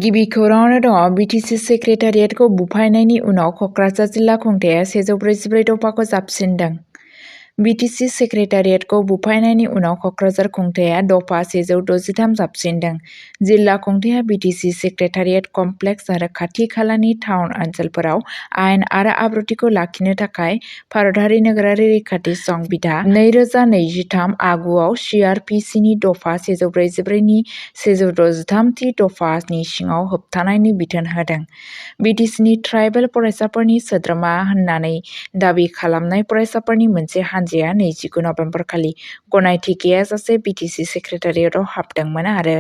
गिबि खौराङावनो दङ BTC सेक्रेटारियेटखौ बुफायनायनि उनाव कक्राझार जिल्ला खुंथाया 144 दफाखौ जाबसिनदों। BTC सेक्रेटारियेटखौ बुफायनायनि उनाव कक्राझार खुंथाया दफा 163 जाबसिनदों। जिल्ला खुंथाया BTC सेक्रेटारियेट कमप्लेक्स आरो खाथि खालानि टाउन ओनसोलफोराव आयेन आरो आब्रुथिखौ लाखिनो थाखाय भारतारि नोगोरारि रैखाथि संबिधा 2023 आगुआव CRPCनि दफा 144 नि 163 थि दफानि सिङाव होबथानायनि बिथोन होदों। BTCनि ट्राइबेल फरायसाफोरनि सोद्रोमा होननानै दाबि खालामनाय फरायसाफोरनि मोनसे हानजाया 29 नबेम्बरखालि गनायथि गैयाजासे BTC सेक्रेटारियेटआव हाबदोंमोन आरो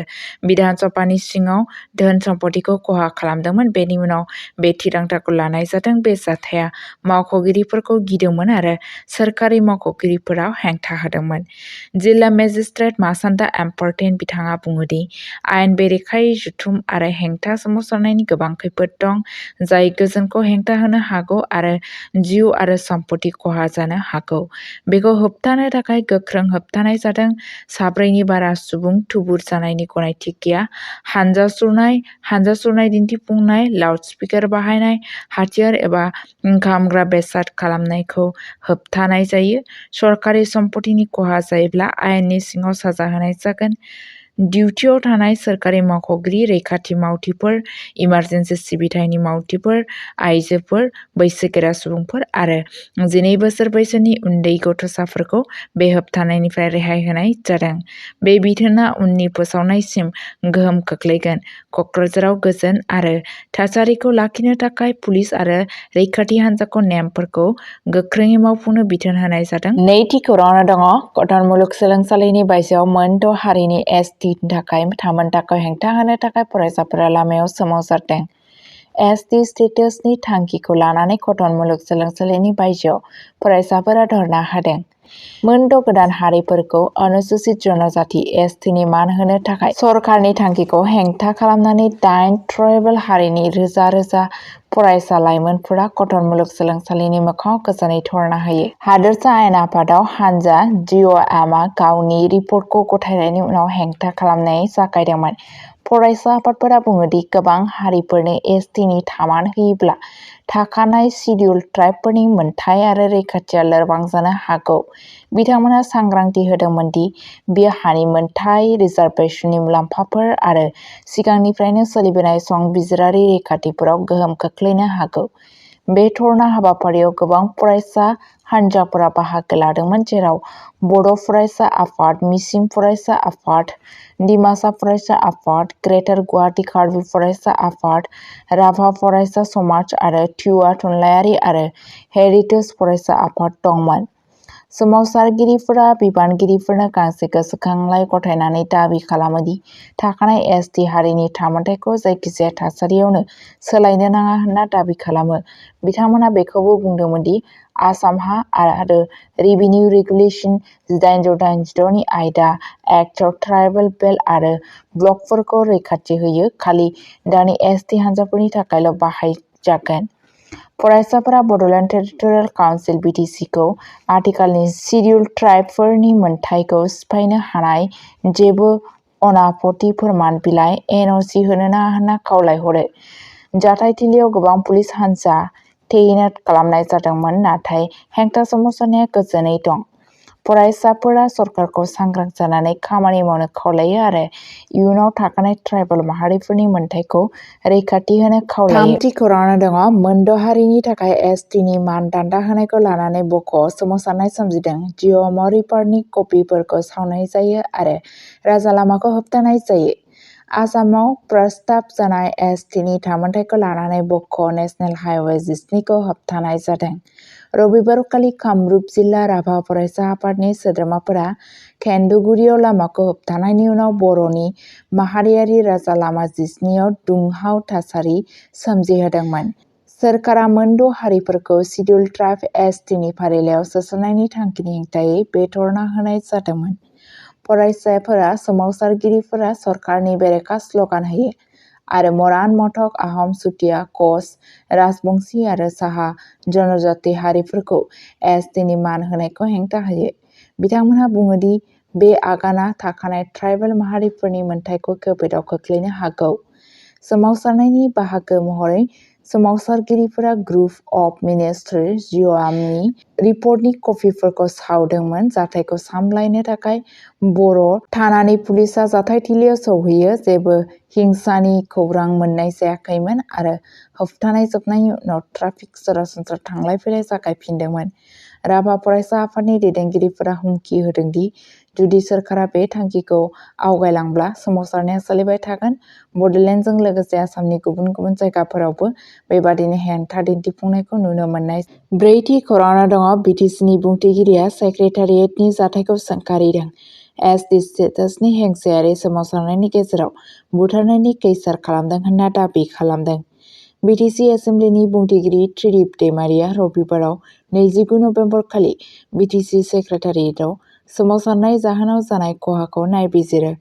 बिधान सभानि सिङाव धोन सम्पथिखौ खहा खालामदोंमोन। बेनि उनाव बे थिरांथाखौ लानाय जादों। बे जाथाया मावख'गिरिफोरखौ गिदोंमोन आरो सोरखारि मावख'गिरिफोराव हेंथा होदोंमोन। जिल्ला मेजिस्ट्रेट मासान्दा एम्पार्टेन बिथाङा बुङो दि आयेन बेरेखायै जुथुम आरो हेंथा सोमावसारनायनि गोबां खैफोद दं, जाय गोजोनखौ हेंथा होनो हागौ आरो जिउ आरो सम्पथि खहा जानो हागौ। बेखौ होबथानो थाखाय गोख्रों होबथानाय जादों। साब्रैनि बारा सुबुं थुबुर जानायनि गनायथि गैया। हानजा सुरनाय दिन्थिफुंनाय, लाउडस्पिकार बाहायनाय, हाथियार एबा खामग्रा बेसाद खालामनायखौ होबथानाय जायो। सरकारि सम्पथिनि खहा जायोब्ला आयेननि सिङाव साजा होनाय जागोन। डिउटियाव थानाय सोरखारि मावख'गिरि, रैखाथि मावथिफोर, इमारजेन्सि सिबिथायनि मावथिफोर, आइजोफोर, बैसोगोरा सुबुंफोर आरो 12 बोसोर बैसोनि उन्दै गथ'साफोरखौ बे होबथानायनिफ्राय रेहाय होनाय जादों। बे बिथोनआ उननि फोसावनायसिम गोहोम खोख्लैगोन। कक्राझाराव गोजोन आरो थासारिखौ लाखिनो थाखाय पुलिस आरो रैखाथि हान्जाखौ नेमफोरखौ गोख्रोङै मावफुंनो बिथोन होनाय जादों। नैथि खौराङावनो दङ कटन मुलुगसोलोंसालिनि बायजोआव मोन 6 हारिनि ST थाखाय थामोनथाखौ हेंथा होनो थाखाय फरायसाफोरा लामायाव सोमावसारदों। ST स्टेटासनि थांखिखौ लानानै कटन मुलुगसोलोंसालिनि बायजोआव फरायसाफोरा धर्ना होदों। मोन 6 गोदान हारिफोरखौ अनुसूचित जनजाति STनि मान होनो थाखाय सरकारनि थांखिखौ हेंथा खालामनानै 8 ट्राइबेल हारिनि रोजा रोजा फरायसा लाइमोनफोरा कटन मुलुगसोलोंसालिनि मोखाङाव गोजोनै धर्ना होयो। हादोरसा आयेन आफादाव हानजा DOMआ गावनि रिपर्टखौ गथायनायनि उनाव हेंथा खालामनाय जागायदोंमोन। फरायसा आफादफोरा बुङो दि गोबां हारिफोरनो STनि थामान होयोब्ला थाखानाय सिडिउल्ड ट्राइबफोरनि मोनथाय आरो रैखाथिया लोरबां जानो हागौ। बिथांमोनहा सांग्रांथि होदोंमोन दि बेयो हानि मोनथाय, रिजार्भेशननि मुलाम्फाफोर आरो सिगांनिफ्रायनो सोलिबोनाय संबिजिरारि रैखाथिफोराव गोहोम खोख्लैनो हागौ। बे धर्ना हाबाफारियाव गोबां फरायसा हानजाफोरा बाहागो लादोंमोन, जेराव बड' फरायसा आफाद, मिसिं फरायसा आफाद, डिमासा फरायसा आफाद, ग्रेटार गुवाहाटी कार्बि फरायसा आफाद, राभा फरायसा समाज आरो टिवा थुनलाइयारि आरो हेरिटेज फरायसा आफाद दंमोन। सोमावसारगिरिफोरा बिबानगिरिफोरनो गांसे गोसोखांलाइ गथायनानै दाबि खालामो दि थाखानाय ST हारिनि थामोनथायखौ जायखिजाया थासारियावनो सोलायनो नाङा होनना दाबि खालामो। बिथांमोनहा बेखौबो बुंदोंमोन दि आसामहा आरो रेभिनिउ रेगुलेशन 1886 नि आयदा एक्टआव ट्राइबेल बेल्ट आरो ब्लकफोरखौ रैखाथि होयो, खालि दानि ST हानजाफोरनि थाखायल' बाहायजागोन। फरायसाफोरा बड'लेण्ड टेरिटरियेल काउन्सिल BTCखौ आथिखालनि सिडिउल्ड ट्राइबफोरनि मोनथायखौ सिफायनो हानाय जेबो अनापत्ति फोरमान बिलाइ NOC होनो नाङा होनना खावलायहरो। जाथायथिलियाव गोबां पुलिस हानजा तैनात खालामनाय जादोंमोन, नाथाय हेंथा सोमावसारनाया गोजोनै दं। फरायसाफोरा सरकारखौ सांग्रां जानानै खामानि मावनो खावलायो आरो इयुनाव थाखानाय ट्राइबेल माहारिफोरनि मोनथायखौ रैखाथि होनो खावलायो। थामथि खौराङावनो दङ मोन 6 हारिनि थाखाय STनि मानदान्दा होनायखौ लानानै बक'आव सोमावसारनाय सोमजिदों। GOM रिपर्टनि कपिफोरखौ सावनाय जायो आरो राजा लामाखौ होबथानाय जायो। आसामाव प्रस्ताब जानाय STनि थामोनथायखौ लानानै बक' नेशनेल हाइवे 12 खौ होबथानाय जादों। रबिबारखालि कामरुप जिल्ला राभा फरायसा आफादनि सोद्रोमाफोरा केन्दुगुरियाव लामाखौ होबथानायनि उनाव बर'नि माहारियारि राजा लामा 12 आव दुंहाव थासारि सोमजिहोदोंमोन। सोरखारा मोन 6 हारिफोरखौ सिडिउल्ड ट्राइब STनि फारिलाइयाव सोसननायनि थांखिनि हेंथायै बे धर्ना होनाय जादोंमोन। फरायसाफोरा सोमावसारगिरिफोरा सरकारनि बेरेखा स्ल'गान होयो आरो मरान, मथक, आहम, चुटिया, कच, राजबंशी आरो साहा जनजाति हारिफोरखौ STनि मान होनायखौ हेंथा होयो। बिथांमोनहा बुङो दि बे आगाना थाखानाय ट्राइबेल माहारिफोरनि मोनथायखौ खैफोदाव खोख्लैनो हागौ। सोमावसारनायनि बाहागो महरै सोमावसारगिरिफोरा ग्रुप अफ मिनिस्टार जिअ'आमनि रिपर्टनि कपिफोरखौ सावदोंमोन। जाथायखौ सामलायनो थाखाय बर' थानानि पुलिसआ जाथायथिलियाव सौहैयो। जेबो हिंसानि खौरां मोननाय जायाखैमोन आरो होबथानाय जोबनायनि उनाव ट्राफिक सरासनस्रा थांलाय फैलाय जागायफिनदोंमोन। राभा फरायसा आफादनि दैदेनगिरिफोरा हुमखि होदों दि जुदि सोरखारा बे थांखिखौ आवगायलांब्ला सोमावसारनाया सोलिबाय थागोन। बड'लेण्डजों लोगोसे आसामनि गुबुन गुबुन जायगाफोरावबो बेबादिनो हेंथा दिन्थिफुंनायखौ नुनो मोननाय। ब्रैथि खौराङाव दङ बिटिसिनि बुंथिगिरिया सेक्रेटारियेटनि जाथायखौ सोंखारिदों। एसटि स्टेटासनि हेंसायारि सोमावसारनायनि गेजेराव बुथारनायनि कैसार खालामदों होनना दाबि खालामदों। बिटिसि एसेमब्लिनि बुंथिगिरि त्रिदिप दैमारिया रबिबाराव 29 नबेम्बर खालि बिटिसि सेक्रेटारियेटआव सोमावसारनाय जाहोनाव जानाय खहाखौ नायबिजिरो।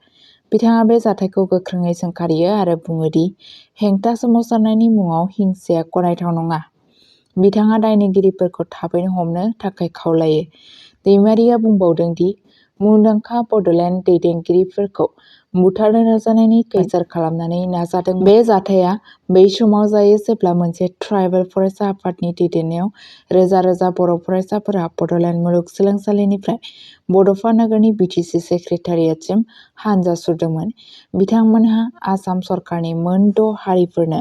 बिथाङा बे जाथायखौ गोख्रोङै सोंखारियो आरो बुङो दि हेंथा सोमावसारनायनि मुङाव हिंसाया गनायथाव नङा। बिथाङा दायनिगिरिफोरखौ थाबैनो हमनो थाखाय खावलायो। दैमारिया बुंबावदों दि मुंदांखा बड'लेण्ड दैदेनगिरिफोरखौ बुथारनो नाजानायनि कैसार खालामनानै नाजादों। बे जाथाया बै समाव जायो जेब्ला मोनसे ट्राइबेल फरायसा आफादनि दैदेननायाव रोजा रोजा बर' फरायसाफोरा बड'लेण्ड मुलुगसोलोंसालिनिफ्राय बड'फा नोगोरनि बिटिसि सेक्रेटारियेटसिम हानजा सुरदोंमोन। बिथांमोनहा आसाम सरकारनि मोन 6 हारिफोरनो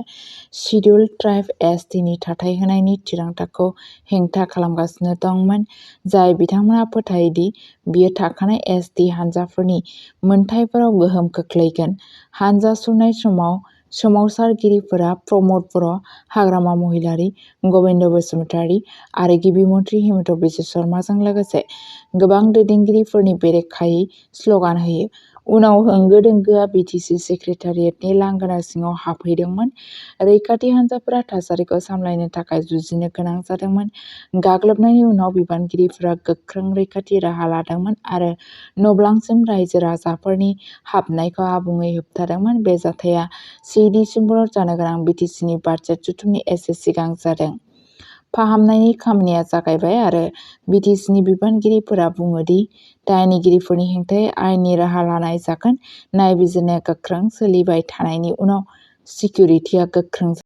शिडिउल्ड ट्राइब एसटिनि थाथाय होनायनि थिरांथाखौ हेंथा खालामगासिनो दंमोन, जाय बिथांमोनहा फोथायो दि बेयो थाखानाय एसटि हानजाफोरनि मोनथायफोराव गोहोम खोख्लैगोन। हानजा सुरनाय समाव सोमावसारगिरिफोरा प्रमद बर', हाग्रामा महिलारि, गबिन्द बसुमतारी आरो गिबि मन्थ्रि हिमन्त बिश्व शर्माजों लोगोसे गोबां दैदेनगिरिफोरनि बेरेखायै स्ल'गान होयो। उनाव होंगो दोंगोआ बिटिसि सेक्रेटारियेटनि लांगोना सिङाव हाबहैदोंमोन। रैखाथि हानजाफोरा थासारिखौ सामलायनो थाखाय जुजिनो गोनां जादोंमोन। गाग्लोबनायनि उनाव बिबानगिरिफोरा गोख्रों रैखाथि राहा लादोंमोन आरो नब्लांसिम रायजो राजाफोरनि हाबनायखौ आबुङै होबथादोंमोन। बे जाथाया 10 दिसेम्बराव जानो गोनां बिटिसिनि बाजेट जथुमनि एसे सिगां जादों। फाहामनायनि खामानिया जागायबाय आरो बिटिसिनि बिबानगिरिफोरा बुङो दि दायनिगिरिफोरनि हेंथायै आयेननि राहा लानाय जागोन। नायबिजिरनाया गोख्रों सोलिबाय थानायनि उनाव सिकिउरिटिआ गोख्रों